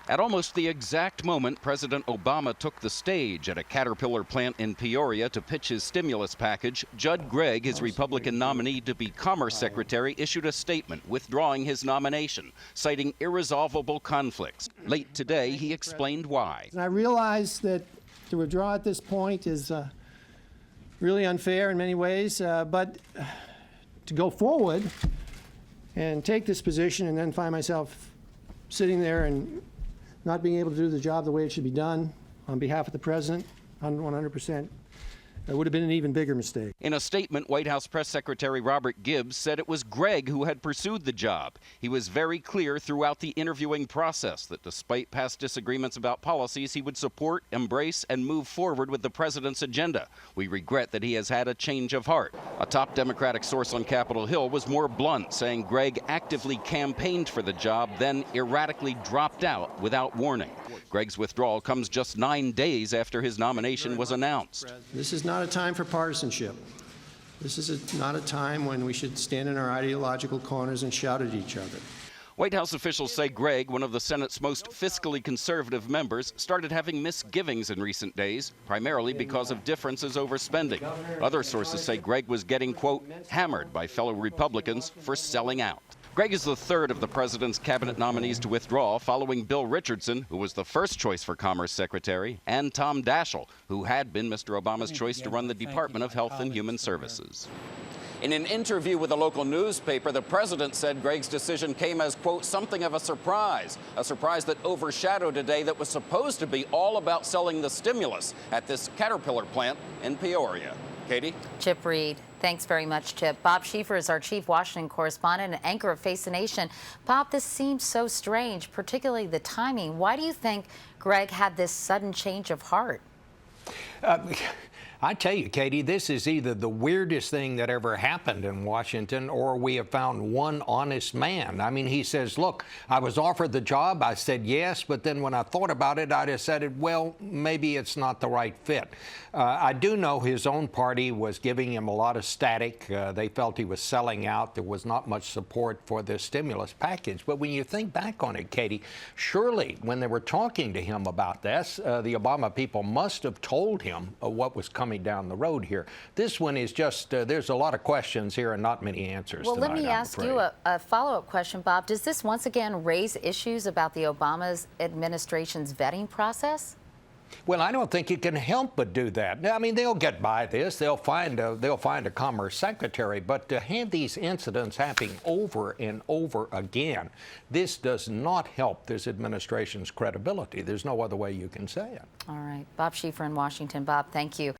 At almost the exact moment President Obama took the stage at a Caterpillar plant in Peoria to pitch his stimulus package, Judd Gregg, his Republican nominee to be Commerce Secretary, issued a statement withdrawing his nomination, citing irresolvable conflicts. Late today, he explained why. I realize that to withdraw at this point is really unfair in many ways, but to go forward and take this position and then find myself sitting there and not being able to do the job the way it should be done on behalf of the president, 100%, it would have been an even bigger mistake. In a statement, White House Press Secretary Robert Gibbs said it was Gregg who had pursued the job. He was very clear throughout the interviewing process that despite past disagreements about policies, he would support, embrace, and move forward with the president's agenda. We regret that he has had a change of heart. A top Democratic source on Capitol Hill was more blunt, saying Gregg actively campaigned for the job, then erratically dropped out without warning. Gregg's withdrawal comes just 9 days after his nomination was announced. This is not a time for partisanship. This is not a time when we should stand in our ideological corners and shout at each other. White House officials say Gregg, one of the Senate's most fiscally conservative members, started having misgivings in recent days, primarily because of differences over spending. Other sources say Gregg was getting, quote, hammered by fellow Republicans for selling out. Gregg is the third of the president's cabinet nominees to withdraw, following Bill Richardson, who was the first choice for Commerce Secretary, and Tom Daschle, who had been Mr. Obama's choice to run the Department of Health and Human Services. In an interview with a local newspaper, the president said Gregg's decision came as, quote, something of a surprise that overshadowed a day that was supposed to be all about selling the stimulus at this Caterpillar plant in Peoria. Katie? Chip Reid. Thanks very much, Chip. Bob Schieffer is our chief Washington correspondent and anchor of Face the Nation. Bob, this seems so strange, particularly the timing. Why do you think Gregg had this sudden change of heart? I tell you, Katie, this is either the weirdest thing that ever happened in Washington or we have found one honest man. I mean, he says, look, I was offered the job. I said yes, but then when I thought about it, I decided, well, maybe it's not the right fit. I do know his own party was giving him a lot of static. They felt he was selling out. There was not much support for this stimulus package. But when you think back on it, Katie, surely when they were talking to him about this, the Obama people must have told him what was coming down the road here. This one is just, there's a lot of questions here and not many answers. Well, tonight, let me ask you a follow-up question, Bob. Does this once again raise issues about the Obama administration's vetting process? Well, I don't think you can help but do that. I mean, they'll get by this. They'll find a Commerce Secretary. But to have these incidents happening over and over again, this does not help this administration's credibility. There's no other way you can say it. All right. Bob Schieffer in Washington. Bob, thank you.